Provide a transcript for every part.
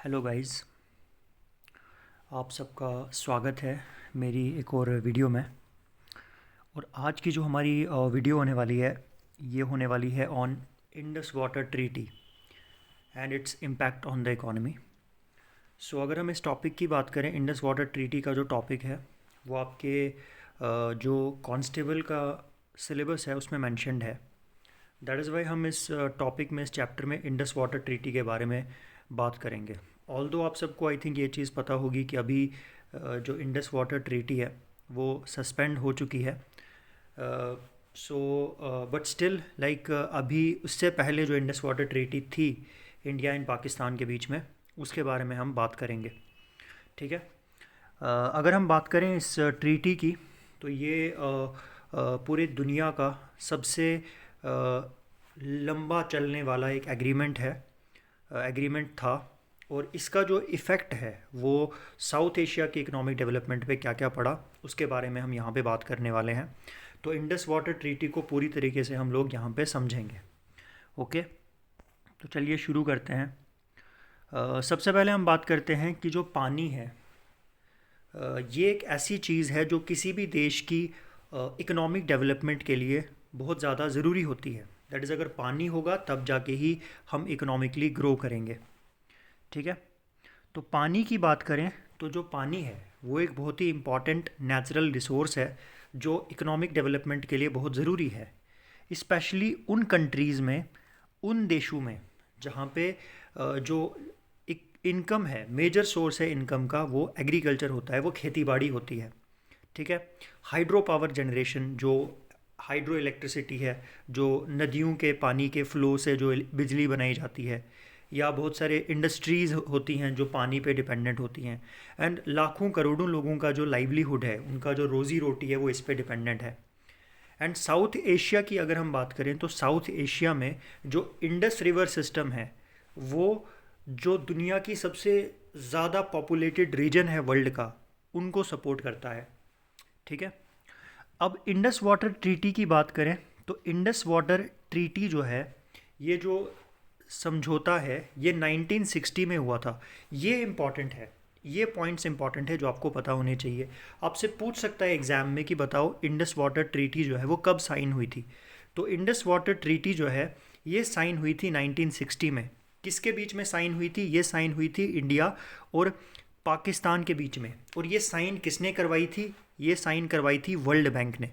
Hello guys. आप सबका स्वागत है मेरी एक और वीडियो में। और आज की जो हमारी वीडियो होने वाली है ये होने वाली है on Indus Water Treaty and its impact on the economy. So अगर हम इस टॉपिक की बात करें, इंडस वाटर ट्रीटी का जो टॉपिक है वो आपके जो कांस्टेबल का सिलेबस है उसमें मेंशन्ड है। दैट इज़ वाई हम इस टॉपिक में, इस चैप्टर में इंडस वाटर ट्रीटी के बारे में बात करेंगे। ऑल्दो आप सबको आई थिंक ये चीज़ पता होगी कि अभी जो इंडस वाटर ट्रीटी है वो सस्पेंड हो चुकी है। सो बट स्टिल लाइक अभी उससे पहले जो इंडस वाटर ट्रीटी थी इंडिया एंड पाकिस्तान के बीच में, उसके बारे में हम बात करेंगे। ठीक है। अगर हम बात करें इस ट्रीटी की तो ये पूरे दुनिया का सबसे लंबा चलने वाला एक एग्रीमेंट था। और इसका जो इफ़ेक्ट है वो साउथ एशिया के इकोनॉमिक डेवलपमेंट पे क्या क्या पड़ा उसके बारे में हम यहाँ पे बात करने वाले हैं। तो इंडस वाटर ट्रीटी को पूरी तरीके से हम लोग यहाँ पे समझेंगे। ओके, तो चलिए शुरू करते हैं। सबसे पहले हम बात करते हैं कि जो पानी है ये एक ऐसी चीज़ है जो किसी भी देश की इकोनॉमिक डेवलपमेंट के लिए बहुत ज़्यादा ज़रूरी होती है। दैट इज़, अगर पानी होगा तब जाके ही हम इकोनॉमिकली ग्रो करेंगे। ठीक है। तो पानी की बात करें तो जो पानी है वो एक बहुत ही इम्पॉर्टेंट नेचुरल रिसोर्स है जो इकोनॉमिक डेवलपमेंट के लिए बहुत ज़रूरी है। स्पेशली उन कंट्रीज़ में, उन देशों में जहाँ पे जो एक इनकम है, मेजर सोर्स है इनकम का, वो एग्रीकल्चर होता है, वो खेती बाड़ी होती है। ठीक है। हाइड्रो पावर जनरेशन, जो हाइड्रो इलेक्ट्रिसिटी है, जो नदियों के पानी के फ्लो से जो बिजली बनाई जाती है, या बहुत सारे इंडस्ट्रीज़ होती हैं जो पानी पे डिपेंडेंट होती हैं। एंड लाखों करोड़ों लोगों का जो लाइवलीहुड है, उनका जो रोज़ी रोटी है, वो इस पे डिपेंडेंट है। एंड साउथ एशिया की अगर हम बात करें तो साउथ एशिया में जो इंडस रिवर सिस्टम है वो जो दुनिया की सबसे ज़्यादा पॉपुलेटेड रीजन है वर्ल्ड का, उनको सपोर्ट करता है। ठीक है। अब इंडस वाटर ट्रीटी की बात करें तो इंडस वाटर ट्रीटी जो है, ये जो समझौता है, ये 1960 में हुआ था। ये इम्पॉर्टेंट है, ये पॉइंट्स इंपॉर्टेंट है जो आपको पता होने चाहिए। आपसे पूछ सकता है एग्ज़ाम में कि बताओ इंडस वाटर ट्रीटी जो है वो कब साइन हुई थी। तो इंडस वाटर ट्रीटी जो है ये साइन हुई थी 1960 में। किसके बीच में साइन हुई थी? ये साइन हुई थी इंडिया और पाकिस्तान के बीच में। और ये साइन किसने करवाई थी? ये साइन करवाई थी वर्ल्ड बैंक ने।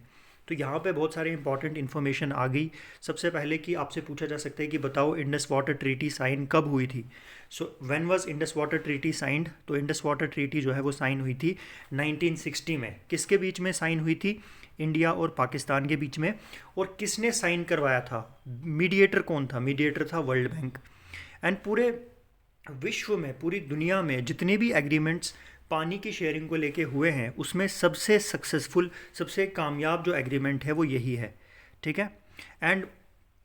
तो यहाँ पे बहुत सारे इंपॉर्टेंट इन्फॉर्मेशन आ गई। सबसे पहले कि आपसे पूछा जा सकता है कि बताओ इंडस वाटर ट्रीटी साइन कब हुई थी। So when was Indus Water treaty signed? तो इंडस वाटर ट्रीटी जो है वो साइन हुई थी 1960 में। किसके बीच में साइन हुई थी? इंडिया और पाकिस्तान के बीच में। और किसने साइन करवाया था? मीडिएटर कौन था? मीडिएटर था वर्ल्ड बैंक। एंड पूरे विश्व में, पूरी दुनिया में जितने भी एग्रीमेंट्स पानी की शेयरिंग को लेके हुए हैं उसमें सबसे सक्सेसफुल, सबसे कामयाब जो एग्रीमेंट है वो यही है। ठीक है। एंड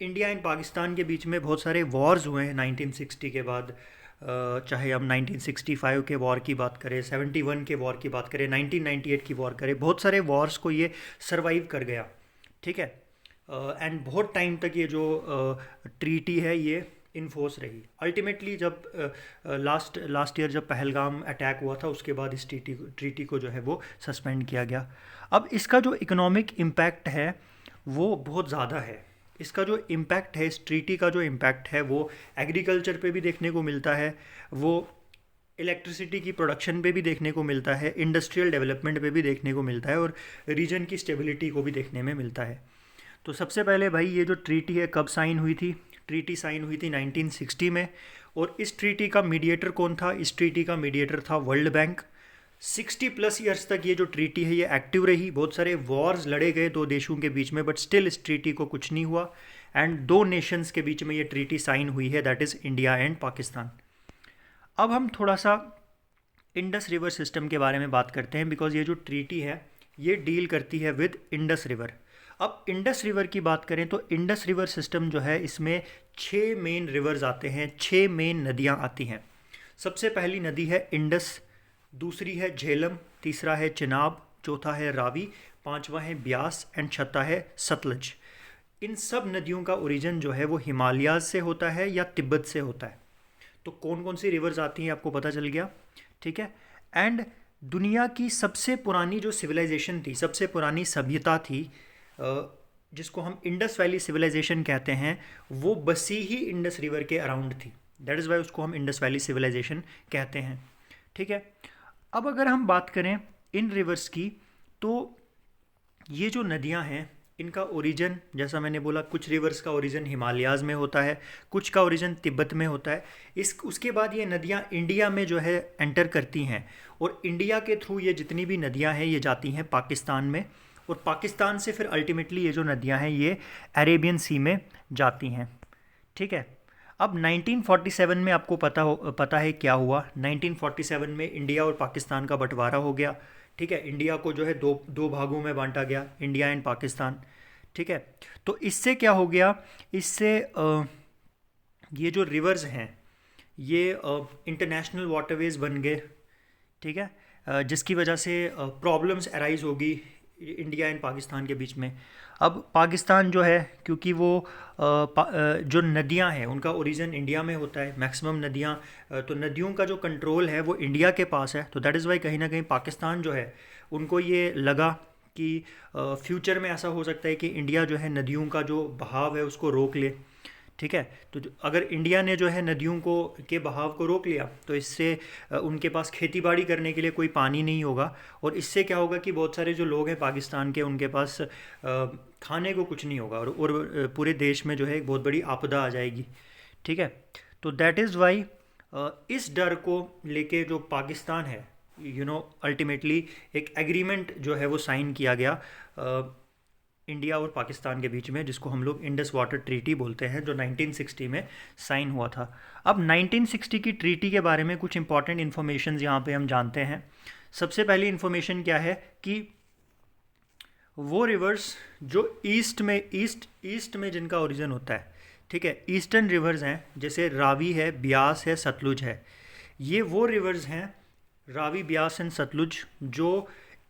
इंडिया एंड पाकिस्तान के बीच में बहुत सारे वॉर्स हुए हैं 1960 के बाद। चाहे हम 1965 के वॉर की बात करें, 71 के वॉर की बात करें, 1998 की वॉर करें, बहुत सारे वॉर्स को ये सरवाइव कर गया। ठीक है। एंड बहुत टाइम तक ये जो ट्रीटी है ये इन्फोर्स रही। अल्टीमेटली जब लास्ट ईयर जब पहलगाम अटैक हुआ था उसके बाद इस ट्रीटी को जो है वो सस्पेंड किया गया। अब इसका जो इकोनॉमिक इम्पैक्ट है वो बहुत ज़्यादा है। इसका जो इम्पैक्ट है, इस ट्रीटी का जो इम्पैक्ट है वो एग्रीकल्चर पे भी देखने को मिलता है, वो इलेक्ट्रिसिटी की प्रोडक्शन पे भी देखने को मिलता है, इंडस्ट्रियल डेवलपमेंट पे भी देखने को मिलता है, और रीजन की स्टेबिलिटी को भी देखने में मिलता है। तो सबसे पहले भाई ये जो ट्रीटी है कब साइन हुई थी? ट्रीटी साइन हुई थी 1960 में। और इस ट्रीटी का मीडिएटर कौन था? इस ट्रीटी का मीडिएटर था वर्ल्ड बैंक। 60+ ईयर्स तक ये जो ट्रीटी है ये एक्टिव रही। बहुत सारे वॉर्स लड़े गए दो देशों के बीच में, बट स्टिल इस ट्रीटी को कुछ नहीं हुआ। एंड दो नेशंस के बीच में ये ट्रीटी साइन हुई है, that is India and Pakistan. अब हम थोड़ा सा इंडस रिवर सिस्टम के बारे में बात करते हैं, बिकॉज ये जो ट्रीटी है ये डील करती है विद इंडस रिवर। अब इंडस रिवर की बात करें तो इंडस रिवर सिस्टम जो है इसमें 6 मेन रिवर्स आते हैं, 6 मेन नदियाँ आती हैं। सबसे पहली नदी है इंडस, दूसरी है झेलम, तीसरा है चिनाब, चौथा है रावी, पांचवा है ब्यास एंड छठा है सतलज। इन सब नदियों का ओरिजिन जो है वो हिमालयाज से होता है या तिब्बत से होता है। तो कौन कौन सी रिवर्स आती हैं आपको पता चल गया, ठीक है। एंड दुनिया की सबसे पुरानी जो सिविलाइजेशन थी, सबसे पुरानी सभ्यता थी, जिसको हम इंडस वैली सिविलाइजेशन कहते हैं, वो बसी ही इंडस रिवर के अराउंड थी। दैट इज़ वाई उसको हम इंडस वैली सिविलाइजेशन कहते हैं, ठीक है। अब अगर हम बात करें इन रिवर्स की, तो ये जो नदियाँ हैं इनका ओरिजिन, जैसा मैंने बोला, कुछ रिवर्स का ओरिजिन हिमालयाज़ में होता है, कुछ का ओरिजिन तिब्बत में होता है। उसके बाद ये नदियाँ इंडिया में जो है एंटर करती हैं, और इंडिया के थ्रू ये जितनी भी नदियाँ हैं ये जाती हैं पाकिस्तान में, और पाकिस्तान से फिर अल्टीमेटली ये जो नदियाँ हैं ये अरेबियन सी में जाती हैं, ठीक है। अब 1947 में आपको पता है क्या हुआ। 1947 में इंडिया और पाकिस्तान का बंटवारा हो गया, ठीक है। इंडिया को जो है दो भागों में बांटा गया, इंडिया एंड पाकिस्तान, ठीक है। तो इससे क्या हो गया, इससे ये जो रिवर्स हैं ये इंटरनेशनल वाटरवेज बन गए, ठीक है, जिसकी वजह से प्रॉब्लम्स अराइज होगी इंडिया एंड पाकिस्तान के बीच में। अब पाकिस्तान जो है, क्योंकि वो जो नदियां हैं उनका ओरिजिन इंडिया में होता है, मैक्सिमम नदियां, तो नदियों का जो कंट्रोल है वो इंडिया के पास है, तो दैट इज़ वाई कहीं ना कहीं पाकिस्तान जो है उनको ये लगा कि फ्यूचर में ऐसा हो सकता है कि इंडिया जो है नदियों का जो बहाव है उसको रोक ले, ठीक है। तो अगर इंडिया ने जो है नदियों को के बहाव को रोक लिया तो इससे उनके पास खेती बाड़ी करने के लिए कोई पानी नहीं होगा, और इससे क्या होगा कि बहुत सारे जो लोग हैं पाकिस्तान के, उनके पास खाने को कुछ नहीं होगा, और पूरे देश में जो है एक बहुत बड़ी आपदा आ जाएगी, ठीक है। तो दैट इज़ वाई इस डर को लेके जो पाकिस्तान है, अल्टीमेटली एक एग्रीमेंट जो है वो साइन किया गया इंडिया और पाकिस्तान के बीच में, जिसको हम लोग इंडस वाटर ट्रीटी बोलते हैं, जो 1960 में साइन हुआ था। अब 1960 की ट्रीटी के बारे में कुछ इंपॉर्टेंट इन्फॉर्मेशन यहाँ पे हम जानते हैं। सबसे पहली इन्फॉर्मेशन क्या है कि वो रिवर्स जो ईस्ट में जिनका ओरिजिन होता है, ठीक है, ईस्टर्न रिवर्स हैं, जैसे रावी है, ब्यास है, सतलुज है, ये वो रिवर्स हैं, रावी, ब्यास एंड सतलुज, जो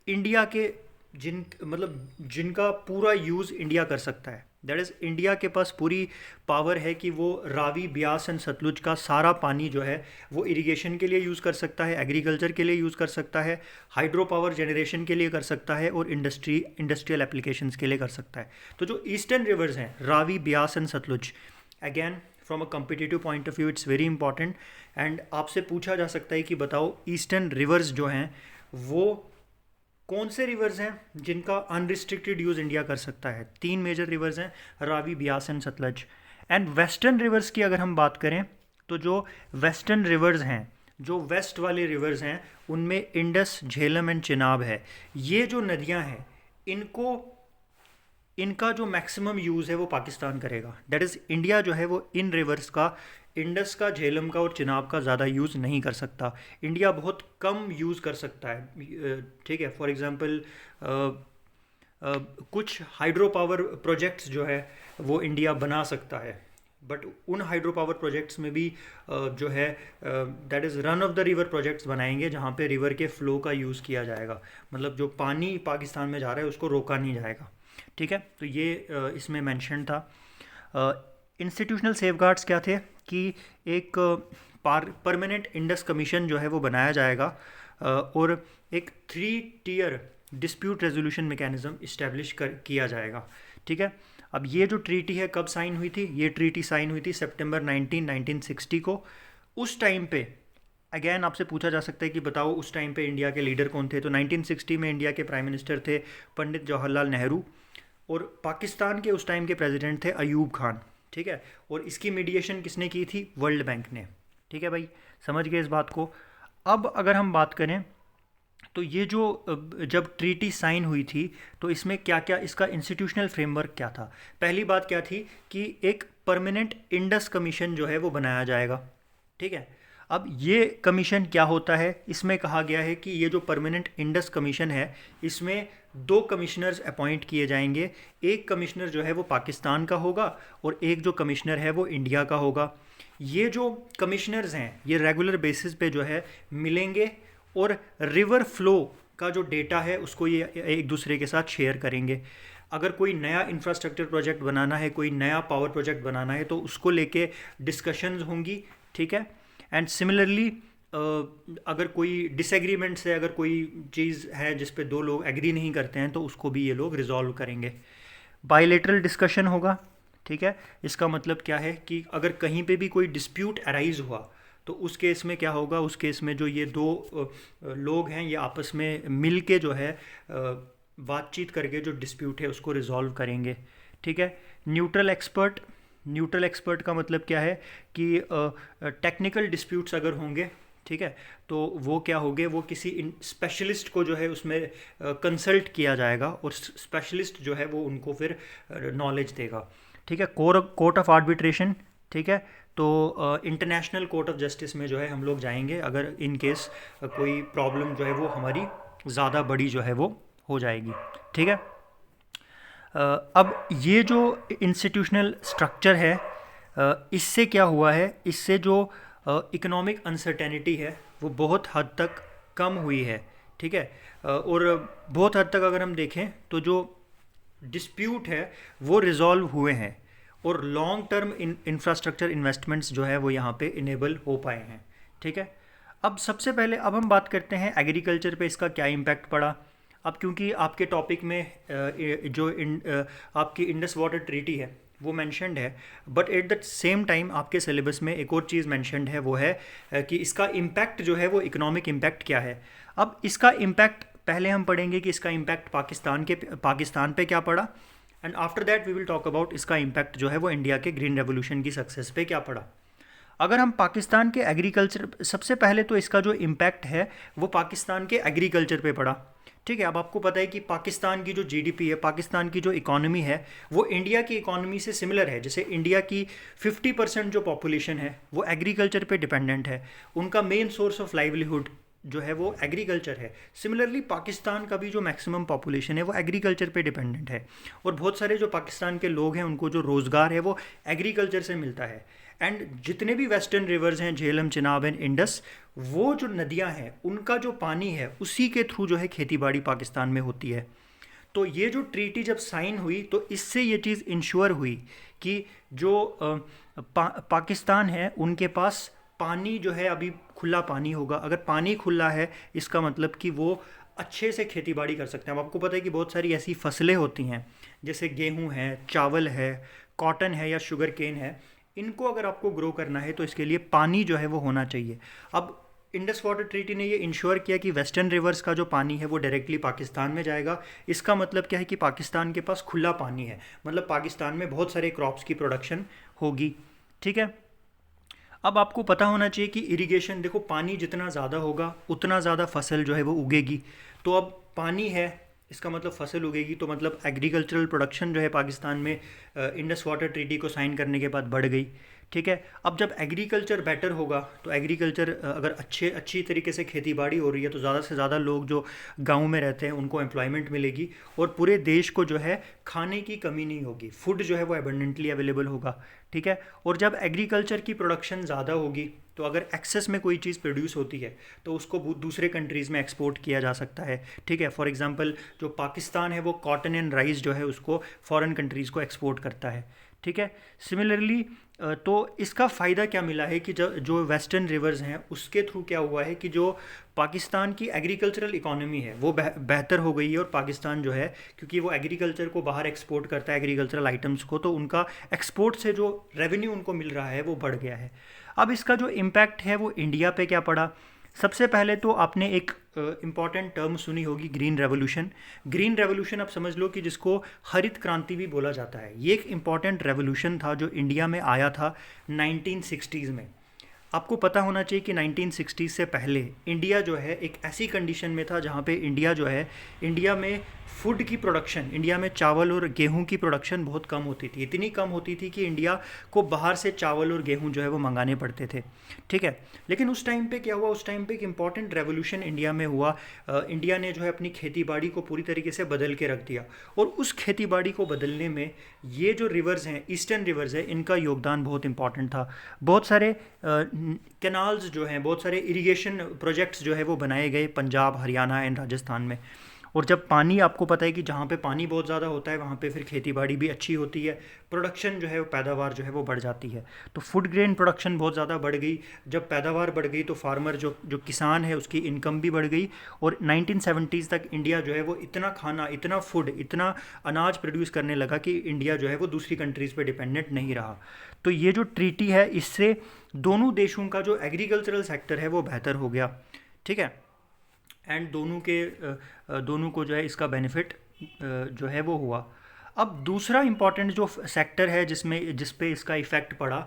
इंडिया के जिनका पूरा यूज़ इंडिया कर सकता है। दैट इज़ इंडिया के पास पूरी पावर है कि वो रावी, ब्यास एंड सतलुज का सारा पानी जो है वो इरिगेशन के लिए यूज़ कर सकता है, एग्रीकल्चर के लिए यूज़ कर सकता है, हाइड्रो पावर जनरेशन के लिए कर सकता है, और इंडस्ट्रियल एप्लीकेशंस के लिए कर सकता है। तो जो ईस्टर्न रिवर्स हैं, Ravi, Beas and Sutlej, again from a competitive point of view it's very important, and आपसे पूछा जा सकता है कि बताओ ईस्टर्न रिवर्स जो हैं वो कौन से रिवर्स हैं जिनका अनरिस्ट्रिक्टेड यूज़ इंडिया कर सकता है। 3 मेजर रिवर्स हैं, Ravi, Beas and Sutlej. And western rivers की अगर हम बात करें तो जो वेस्टर्न रिवर्स हैं, जो वेस्ट वाले रिवर्स हैं, उनमें इंडस, झेलम एंड चिनाब है। ये जो नदियां हैं इनका जो मैक्सिमम यूज़ है वो पाकिस्तान करेगा। दैट इज़ इंडिया जो है वो इन रिवर्स का, इंडस का, झेलम का और चिनाब का ज़्यादा यूज़ नहीं कर सकता। इंडिया बहुत कम यूज़ कर सकता है, ठीक है। फॉर एग्ज़ाम्पल कुछ हाइड्रो पावर प्रोजेक्ट्स जो है वो इंडिया बना सकता है, बट उन हाइड्रो पावर प्रोजेक्ट्स में भी जो है that is run of the river projects बनाएंगे, जहाँ पे रिवर के फ्लो का यूज़ किया जाएगा, मतलब जो पानी पाकिस्तान में जा रहा है उसको रोका नहीं जाएगा, ठीक है। तो ये इसमें मेंशन था। इंस्टीट्यूशनल सेफगार्ड्स क्या थे कि एक परमानेंट इंडस कमीशन जो है वो बनाया जाएगा, और एक 3 tier dispute resolution mechanism establish किया जाएगा, ठीक है। अब ये जो ट्रीटी है कब साइन हुई थी, ये ट्रीटी साइन हुई थी सितंबर 1960 को। उस टाइम पे अगेन आपसे पूछा जा सकता है कि बताओ उस टाइम पे इंडिया के लीडर कौन थे। तो 1960 में इंडिया के प्राइम मिनिस्टर थे पंडित जवाहरलाल नेहरू, और पाकिस्तान के उस टाइम के प्रेसिडेंट थे अयूब खान, ठीक है। और इसकी मीडिएशन किसने की थी, वर्ल्ड बैंक ने, ठीक है भाई, समझ गए इस बात को। अब अगर हम बात करें तो ये जो जब ट्रीटी साइन हुई थी तो इसमें क्या क्या, इसका इंस्टीट्यूशनल फ्रेमवर्क क्या था। पहली बात क्या थी कि एक परमानेंट इंडस कमीशन जो है वो बनाया जाएगा, ठीक है। अब ये कमीशन क्या होता है, इसमें कहा गया है कि ये जो परमानेंट इंडस कमीशन है इसमें 2 कमिश्नर्स अपॉइंट किए जाएंगे। एक कमिश्नर जो है वो पाकिस्तान का होगा और एक जो कमिश्नर है वो इंडिया का होगा। ये जो कमिश्नर्स हैं ये रेगुलर बेसिस पे जो है मिलेंगे, और रिवर फ्लो का जो डेटा है उसको ये एक दूसरे के साथ शेयर करेंगे। अगर कोई नया इंफ्रास्ट्रक्चर प्रोजेक्ट बनाना है, कोई नया पावर प्रोजेक्ट बनाना है, तो उसको लेके डिस्कशंस होंगी, ठीक है। एंड सिमिलरली अगर कोई डिसएग्रीमेंट्स है, अगर कोई चीज़ है जिस पे दो लोग एग्री नहीं करते हैं तो उसको भी ये लोग रिजॉल्व करेंगे। बायलेटरल डिस्कशन होगा, ठीक है। इसका मतलब क्या है कि अगर कहीं पे भी कोई डिस्प्यूट अराइज हुआ तो उस केस में क्या होगा, उस केस में जो ये दो लोग हैं ये आपस में मिल के जो है बातचीत करके जो डिस्प्यूट है उसको रिजॉल्व करेंगे, ठीक है। न्यूट्रल एक्सपर्ट, न्यूट्रल एक्सपर्ट का मतलब क्या है कि टेक्निकल डिस्प्यूट्स अगर होंगे, ठीक है, तो वो क्या होंगे, वो किसी स्पेशलिस्ट को जो है उसमें कंसल्ट किया जाएगा और स्पेशलिस्ट जो है वो उनको फिर नॉलेज देगा, ठीक है। कोर्ट ऑफ आर्बिट्रेशन, ठीक है, तो इंटरनेशनल कोर्ट ऑफ जस्टिस में जो है हम लोग जाएंगे अगर इन केस कोई प्रॉब्लम जो है वो हमारी ज़्यादा बड़ी जो है वो हो जाएगी, ठीक है। अब ये जो इंस्टीट्यूशनल स्ट्रक्चर है, इससे क्या हुआ है, इससे जो इकोनॉमिक अनसर्टेनिटी है वो बहुत हद तक कम हुई है, ठीक है। और बहुत हद तक अगर हम देखें तो जो डिस्प्यूट है वो रिजॉल्व हुए हैं और लॉन्ग टर्म इंफ्रास्ट्रक्चर इन्वेस्टमेंट्स जो है वो यहाँ पे इनेबल हो पाए हैं, ठीक है। अब सबसे पहले अब हम बात करते हैं एग्रीकल्चर पे इसका क्या इम्पैक्ट पड़ा। अब क्योंकि आपके टॉपिक में आपकी इंडस वाटर ट्रीटी है वो मेंशन्ड है, but at the same time आपके सिलेबस में एक और चीज़ मेंशन्ड है, वो है कि इसका इम्पैक्ट जो है वो इकोनॉमिक इम्पैक्ट क्या है। अब इसका इम्पैक्ट पहले हम पढ़ेंगे कि इसका इम्पैक्ट पाकिस्तान पे क्या पड़ा, and after that we will talk about इसका इम्पैक्ट जो है वो इंडिया के ग्रीन रेवोल्यूशन की सक्सेस पे क्या पड़ा। अगर हम पाकिस्तान के एग्रीकल्चर, सबसे पहले तो इसका जो इम्पैक्ट है वो पाकिस्तान के एग्रीकल्चर पे पड़ा, ठीक है। अब आपको पता है कि पाकिस्तान की जो जीडीपी है, पाकिस्तान की जो इकॉनमी है वो इंडिया की इकॉनमी से सिमिलर है। जैसे इंडिया की 50% जो पॉपुलेशन है वो एग्रीकल्चर पे डिपेंडेंट है, उनका मेन सोर्स ऑफ लाइवलीहुड जो है वो एग्रीकल्चर है। सिमिलरली पाकिस्तान का भी जो मैक्सिमम पॉपुलेशन है वो एग्रीकल्चर पे डिपेंडेंट है और बहुत सारे जो पाकिस्तान के लोग हैं उनको जो रोज़गार है वो एग्रीकल्चर से मिलता है। एंड जितने भी वेस्टर्न रिवर्स हैं, झेलम, चिनाब एंड इंडस, वो जो नदियां हैं उनका जो पानी है उसी के थ्रू जो है खेतीबाड़ी पाकिस्तान में होती है। तो ये जो ट्रीटी जब साइन हुई तो इससे ये चीज़ इंश्योर हुई कि जो पाकिस्तान है उनके पास पानी जो है अभी खुला पानी होगा। अगर पानी खुला है इसका मतलब कि वो अच्छे से खेतीबाड़ी कर सकते हैं। अब आपको पता है कि बहुत सारी ऐसी फसलें होती हैं जैसे गेहूं है, चावल है, कॉटन है या शुगर केन है, इनको अगर आपको ग्रो करना है तो इसके लिए पानी जो है वो होना चाहिए। अब इंडस वाटर ट्रीटी ने ये इंश्योर किया कि वेस्टर्न रिवर्स का जो पानी है वो डायरेक्टली पाकिस्तान में जाएगा। इसका मतलब क्या है कि पाकिस्तान के पास खुला पानी है, मतलब पाकिस्तान में बहुत सारे क्रॉप्स की प्रोडक्शन होगी, ठीक है। अब आपको पता होना चाहिए कि इरिगेशन, देखो पानी जितना ज़्यादा होगा उतना ज़्यादा फसल जो है वो उगेगी। तो अब पानी है इसका मतलब फसल उगेगी, तो मतलब एग्रीकल्चरल प्रोडक्शन जो है पाकिस्तान में इंडस वाटर ट्रीटी को साइन करने के बाद बढ़ गई, ठीक है। अब जब एग्रीकल्चर बेटर होगा तो एग्रीकल्चर अगर अच्छी तरीके से खेती बाड़ी हो रही है तो ज़्यादा से ज़्यादा लोग जो गांव में रहते हैं उनको एम्प्लॉयमेंट मिलेगी और पूरे देश को जो है खाने की कमी नहीं होगी, फूड जो है वो एबंडेंटली अवेलेबल होगा, ठीक है। और जब एग्रीकल्चर की प्रोडक्शन ज़्यादा होगी तो अगर एक्सेस में कोई चीज़ प्रोड्यूस होती है तो उसको दूसरे कंट्रीज़ में एक्सपोर्ट किया जा सकता है, ठीक है। फॉर एग्जांपल जो पाकिस्तान है वो कॉटन एंड राइस जो है उसको फॉरेन कंट्रीज़ को एक्सपोर्ट करता है, ठीक है। सिमिलरली तो इसका फ़ायदा क्या मिला है कि जो वेस्टर्न रिवर्स हैं उसके थ्रू क्या हुआ है कि जो पाकिस्तान की एग्रीकल्चरल इकोनॉमी है वो बेहतर हो गई है। और पाकिस्तान जो है क्योंकि वो एग्रीकल्चर को बाहर एक्सपोर्ट करता है, एग्रीकल्चरल आइटम्स को, तो उनका एक्सपोर्ट से जो रेवेन्यू उनको मिल रहा है वो बढ़ गया है। अब इसका जो इम्पैक्ट है वो इंडिया पे क्या पड़ा। सबसे पहले तो आपने एक इम्पॉर्टेंट टर्म सुनी होगी, ग्रीन रेवोल्यूशन। ग्रीन रेवोल्यूशन आप समझ लो कि जिसको हरित क्रांति भी बोला जाता है। ये एक इम्पॉर्टेंट रेवोल्यूशन था जो इंडिया में आया था 1960s में। आपको पता होना चाहिए कि 1960 से पहले इंडिया जो है एक ऐसी कंडीशन में था जहाँ पे इंडिया में फूड की प्रोडक्शन, इंडिया में चावल और गेहूं की प्रोडक्शन बहुत कम होती थी। इतनी कम होती थी कि इंडिया को बाहर से चावल और गेहूं जो है वो मंगाने पड़ते थे, ठीक है। लेकिन उस टाइम पे क्या हुआ, उस टाइम पे एक इम्पॉर्टेंट रेवोल्यूशन इंडिया में हुआ। इंडिया ने जो है अपनी खेती बाड़ी को पूरी तरीके से बदल के रख दिया और उस खेती बाड़ी को बदलने में ये जो रिवर्स हैं, ईस्टर्न रिवर्स है, इनका योगदान बहुत इंपॉर्टेंट था। बहुत सारे कैनाल्स जो हैं, बहुत सारे इरिगेशन प्रोजेक्ट्स जो है वो बनाए गए पंजाब, हरियाणा एंड राजस्थान में। और जब पानी, आपको पता है कि जहाँ पे पानी बहुत ज़्यादा होता है वहाँ पे फिर खेती बाड़ी भी अच्छी होती है, प्रोडक्शन जो है वो पैदावार जो है वो बढ़ जाती है। तो फूड ग्रेन प्रोडक्शन बहुत ज़्यादा बढ़ गई। जब पैदावार बढ़ गई तो फार्मर जो जो किसान है उसकी इनकम भी बढ़ गई। और 1970s तक इंडिया जो है वो इतना खाना, इतना फूड, इतना अनाज प्रोड्यूस करने लगा कि इंडिया जो है वो दूसरी कंट्रीज़ पे डिपेंडेंट नहीं रहा। तो ये जो ट्रीटी है इससे दोनों देशों का जो एग्रीकल्चरल सेक्टर है वो बेहतर हो गया, ठीक है। एंड दोनों को जो है इसका बेनिफिट जो है वो हुआ। अब दूसरा इम्पॉर्टेंट जो सेक्टर है जिस पे इसका इफ़ेक्ट पड़ा,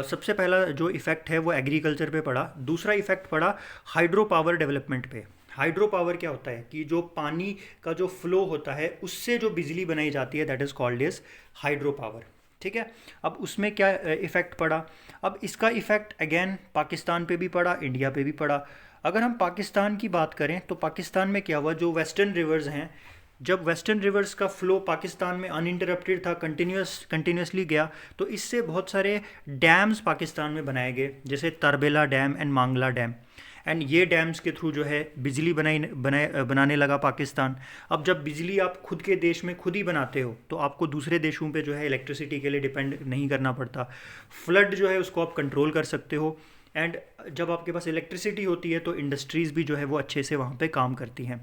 सबसे पहला जो इफ़ेक्ट है वो एग्रीकल्चर पे पड़ा। दूसरा इफ़ेक्ट पड़ा हाइड्रो पावर डेवलपमेंट पे। हाइड्रो पावर क्या होता है कि जो पानी का जो फ्लो होता है उससे जो बिजली बनाई जाती है, that is called as hydro power, ठीक है। अब उसमें क्या इफ़ेक्ट पड़ा? अब इसका इफ़ेक्ट अगेन पाकिस्तान पे भी पड़ा, इंडिया पे भी पड़ा। अगर हम पाकिस्तान की बात करें तो पाकिस्तान में क्या हुआ, जो वेस्टर्न रिवर्स हैं, जब वेस्टर्न रिवर्स का फ्लो पाकिस्तान में अनइंटरप्टेड था, कंटिन्यूसली गया, तो इससे बहुत सारे डैम्स पाकिस्तान में बनाए गए, जैसे तरबेला डैम एंड मांगला डैम। एंड ये डैम्स के थ्रू जो है बिजली बनाने लगा पाकिस्तान। अब जब बिजली आप खुद के देश में खुद ही बनाते हो तो आपको दूसरे देशों पे जो है इलेक्ट्रिसिटी के लिए डिपेंड नहीं करना पड़ता। फ्लड जो है उसको आप कंट्रोल कर सकते हो। एंड जब आपके पास इलेक्ट्रिसिटी होती है तो इंडस्ट्रीज़ भी जो है वो अच्छे से वहाँ पे काम करती हैं।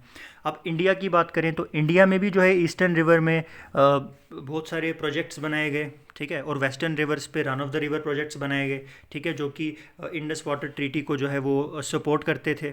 अब इंडिया की बात करें तो इंडिया में भी जो है ईस्टर्न रिवर में बहुत सारे प्रोजेक्ट्स बनाए गए, ठीक है। और वेस्टर्न रिवर्स पे run of the river projects बनाए गए, ठीक है, जो कि इंडस वाटर ट्रीटी को जो है वो सपोर्ट करते थे,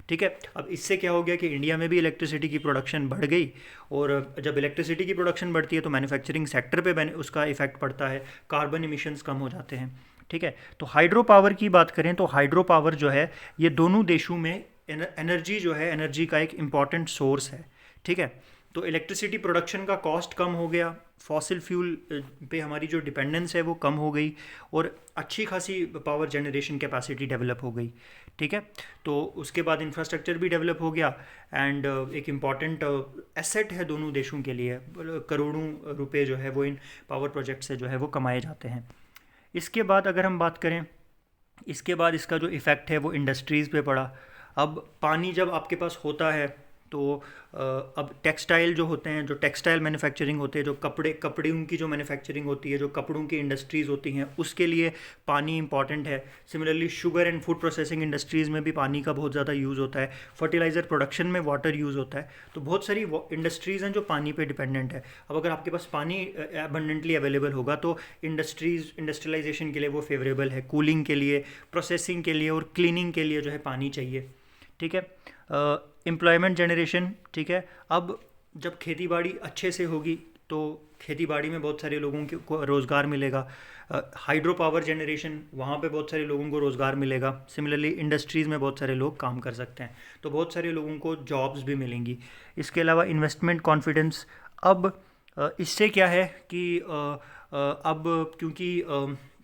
ठीक है। अब इससे क्या हो गया कि इंडिया में भी इलेक्ट्रिसिटी की प्रोडक्शन बढ़ गई। और जब इलेक्ट्रिसिटी की प्रोडक्शन बढ़ती है तो मैन्युफैक्चरिंग सेक्टर पे उसका इफेक्ट पड़ता है, कार्बन इमिशंस कम हो जाते हैं, ठीक है। तो हाइड्रो पावर की बात करें तो हाइड्रो पावर जो है ये दोनों देशों में एनर्जी जो है, एनर्जी का एक इम्पॉर्टेंट सोर्स है, ठीक है। तो इलेक्ट्रिसिटी प्रोडक्शन का कॉस्ट कम हो गया, फॉसिल फ्यूल पे हमारी जो डिपेंडेंस है वो कम हो गई, और अच्छी खासी पावर जनरेशन कैपेसिटी डेवलप हो गई, ठीक है। तो उसके बाद इंफ्रास्ट्रक्चर भी डेवलप हो गया। एंड एक इम्पॉर्टेंट एसेट है दोनों देशों के लिए, करोड़ों रुपए जो है वो इन पावर प्रोजेक्ट से जो है वो कमाए जाते हैं। इसके बाद अगर हम बात करें, इसके बाद इसका जो इफ़ेक्ट है वो इंडस्ट्रीज़ पे पड़ा। अब पानी जब आपके पास होता है तो अब टेक्सटाइल जो होते हैं, जो टेक्सटाइल मैन्युफैक्चरिंग होते हैं, जो कपड़ों की जो मैन्युफैक्चरिंग होती है, जो कपड़ों की इंडस्ट्रीज़ होती हैं, उसके लिए पानी इंपॉर्टेंट है। Similarly sugar and food processing industries में भी पानी का बहुत ज़्यादा यूज़ होता है। फर्टिलाइज़र प्रोडक्शन में वाटर यूज़ होता है। तो बहुत सारी इंडस्ट्रीज़ हैं जो पानी पे डिपेंडेंट है। अब अगर आपके पास पानी अबंडेंटली अवेलेबल होगा तो इंडस्ट्रियलाइजेशन के लिए वो फेवरेबल है, कूलिंग के लिए, प्रोसेसिंग के लिए और क्लीनिंग के लिए जो है पानी चाहिए, ठीक है। एम्प्लॉयमेंट जनरेशन, ठीक है। अब जब खेती बाड़ी अच्छे से होगी तो खेती बाड़ी में बहुत सारे लोगों को रोज़गार मिलेगा। हाइड्रो पावर जनरेशन, वहाँ पे बहुत सारे लोगों को रोज़गार मिलेगा। सिमिलरली इंडस्ट्रीज़ में बहुत सारे लोग काम कर सकते हैं, तो बहुत सारे लोगों को जॉब्स भी मिलेंगी। इसके अलावा इन्वेस्टमेंट कॉन्फिडेंस। अब इससे क्या है कि अब क्योंकि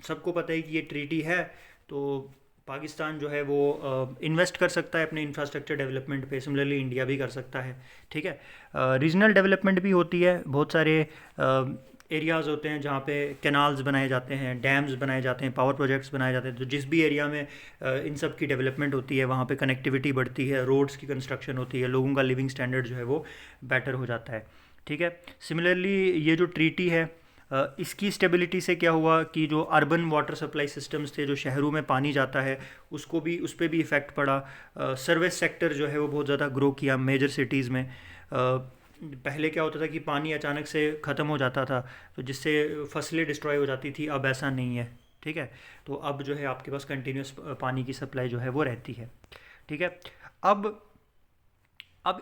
सबको पता है कि ये ट्रीटी है, तो पाकिस्तान जो है वो इन्वेस्ट कर सकता है अपने इंफ्रास्ट्रक्चर डेवलपमेंट पे। सिमिलरली इंडिया भी कर सकता है, ठीक है। रीजनल डेवलपमेंट भी होती है। बहुत सारे एरियाज़ होते हैं जहाँ पे कैनाल्स बनाए जाते हैं, डैम्स बनाए जाते हैं, पावर प्रोजेक्ट्स बनाए जाते हैं। तो जिस भी एरिया में इन सब की डेवलपमेंट होती है वहाँ पे कनेक्टिविटी बढ़ती है, रोड्स की कंस्ट्रक्शन होती है, लोगों का लिविंग स्टैंडर्ड जो है वो बेटर हो जाता है, ठीक है। सिमिलरली ये जो ट्रीटी है इसकी स्टेबिलिटी से क्या हुआ कि जो अर्बन वाटर सप्लाई सिस्टम्स थे, जो शहरों में पानी जाता है, उस पर भी इफ़ेक्ट पड़ा। सर्विस सेक्टर जो है वो बहुत ज़्यादा ग्रो किया मेजर सिटीज़ में। पहले क्या होता था कि पानी अचानक से ख़त्म हो जाता था तो जिससे फसलें डिस्ट्रॉय हो जाती थी, अब ऐसा नहीं है, ठीक है। तो अब जो है आपके पास कंटिन्यूस पानी की सप्लाई जो है वो रहती है, ठीक है। अब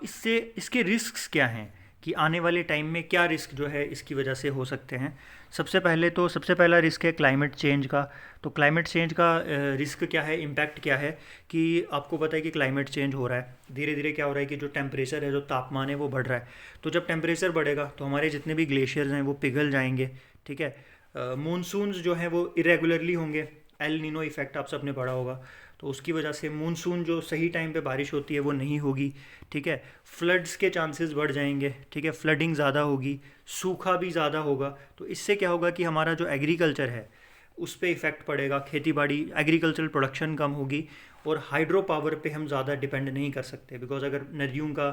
इसके रिस्क्स क्या हैं कि आने वाले टाइम में क्या रिस्क जो है इसकी वजह से हो सकते हैं। सबसे पहला रिस्क है क्लाइमेट चेंज का। तो क्लाइमेट चेंज का रिस्क क्या है, इम्पैक्ट क्या है कि आपको पता है कि क्लाइमेट चेंज हो रहा है धीरे धीरे। क्या हो रहा है कि जो टेम्परेचर है, जो तापमान है वो बढ़ रहा है। तो जब टेम्परेचर बढ़ेगा तो हमारे जितने भी ग्लेशियर्स हैं वो पिघल जाएंगे, ठीक है। मानसून्स जो हैं वो इरेगुलरली होंगे। एल नीनो इफेक्ट आप सबने पढ़ा होगा, तो उसकी वजह से मानसून जो सही टाइम पे बारिश होती है वो नहीं होगी, ठीक है। फ्लड्स के चांसेस बढ़ जाएंगे, ठीक है। फ्लडिंग ज़्यादा होगी, सूखा भी ज़्यादा होगा। तो इससे क्या होगा कि हमारा जो एग्रीकल्चर है उस पर इफ़ेक्ट पड़ेगा, खेती बाड़ी, एग्रीकल्चरल प्रोडक्शन कम होगी। और हाइड्रो पावर पे हम ज़्यादा डिपेंड नहीं कर सकते, बिकॉज अगर नदियों का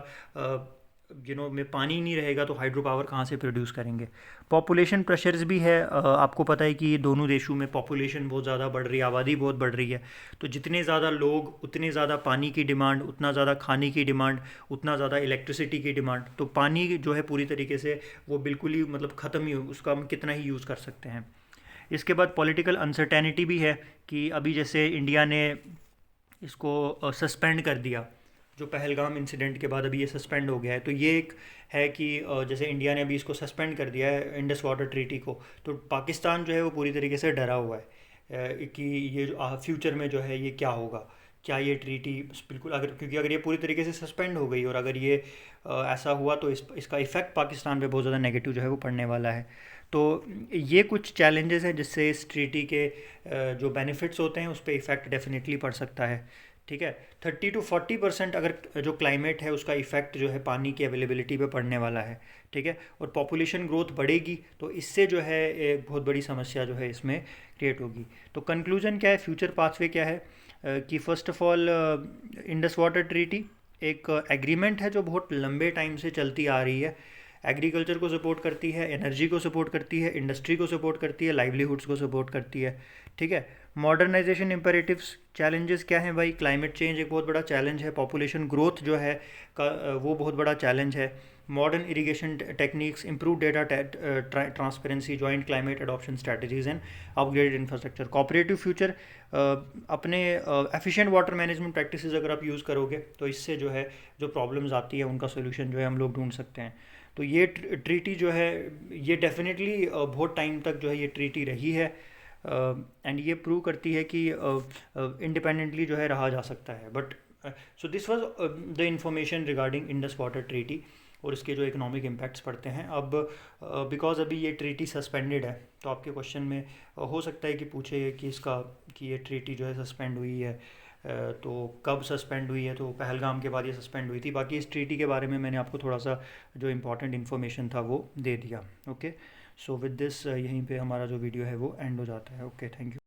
में पानी नहीं रहेगा तो हाइड्रो पावर कहाँ से प्रोड्यूस करेंगे। पॉपुलेशन प्रेशर्स भी है। आपको पता है कि ये दोनों देशों में पॉपुलेशन बहुत ज़्यादा बढ़ रही है, आबादी बहुत बढ़ रही है। तो जितने ज़्यादा लोग उतने ज़्यादा पानी की डिमांड, उतना ज़्यादा खाने की डिमांड, उतना ज़्यादा इलेक्ट्रिसिटी की डिमांड। तो पानी जो है पूरी तरीके से वो बिल्कुल ही मतलब ख़त्म ही उसका हम कितना ही यूज़ कर सकते हैं। इसके बाद पॉलिटिकल अनसर्टेनिटी भी है कि अभी जैसे इंडिया ने इसको सस्पेंड कर दिया, जो पहलगाम इंसिडेंट के बाद अभी ये सस्पेंड हो गया है। तो ये एक है कि जैसे इंडिया ने अभी इसको सस्पेंड कर दिया है इंडस वाटर ट्रीटी को, तो पाकिस्तान जो है वो पूरी तरीके से डरा हुआ है कि ये जो फ्यूचर में जो है ये क्या होगा, क्या ये ट्रीटी बिल्कुल, अगर क्योंकि अगर ये पूरी तरीके से सस्पेंड हो गई और अगर ये ऐसा हुआ तो इसका इफ़ेक्ट पाकिस्तान पे बहुत ज़्यादा नेगेटिव जो है वो पड़ने वाला है। तो ये कुछ चैलेंजेस हैं जिससे इस ट्रीटी के जो बेनिफिट्स होते हैं उस पर इफ़ेक्ट डेफिनेटली पड़ सकता है। ठीक है, 30 to 40% अगर जो क्लाइमेट है उसका इफ़ेक्ट जो है पानी की अवेलेबिलिटी पे पड़ने वाला है। ठीक है, और पॉपुलेशन ग्रोथ बढ़ेगी तो इससे जो है एक बहुत बड़ी समस्या जो है इसमें क्रिएट होगी। तो कंक्लूजन क्या है, फ्यूचर पाथवे क्या है कि first of all Indus Water treaty एक एग्रीमेंट है जो बहुत लंबे टाइम से चलती आ रही है। एग्रीकल्चर को सपोर्ट करती है, एनर्जी को सपोर्ट करती है, इंडस्ट्री को सपोर्ट करती है, लाइवलीहुड्स को सपोर्ट करती है। ठीक है, मॉडर्नाइजेशन इम्पेरेटिव्स, चैलेंजेस क्या हैं भाई, क्लाइमेट चेंज एक बहुत बड़ा चैलेंज है, पॉपुलेशन ग्रोथ जो है का वो बहुत बड़ा चैलेंज है। Modern irrigation techniques, improve data transparency, joint climate adoption strategies and upgraded infrastructure, cooperative future. अपने एफिशिएंट वाटर मैनेजमेंट प्रैक्टिसेस अगर आप यूज़ करोगे तो इससे जो है जो प्रॉब्लम्स आती है उनका सोल्यूशन जो है हम लोग ढूंढ सकते हैं। तो ये ट्रीटी जो है ये डेफिनेटली बहुत टाइम तक जो है ये ट्रीटी रही है एंड ये प्रूव करती है कि इंडिपेंडेंटली जो है रहा जा सकता है। But so this was the information regarding Indus Water treaty और इसके जो इकोनॉमिक इम्पैक्ट्स पड़ते हैं। अब बिकॉज अभी ये ट्रीटी सस्पेंडेड है तो आपके क्वेश्चन में हो सकता है कि पूछे कि इसका कि ये ट्रीटी जो है सस्पेंड हुई है तो कब सस्पेंड हुई है, तो पहलगाम के बाद ये सस्पेंड हुई थी। बाकी इस ट्रीटी के बारे में मैंने आपको थोड़ा सा जो इम्पोर्टेंट इन्फॉर्मेशन था वो दे दिया। ओके, सो विद दिस यहीं पे हमारा जो वीडियो है वो एंड हो जाता है। Okay, thank you.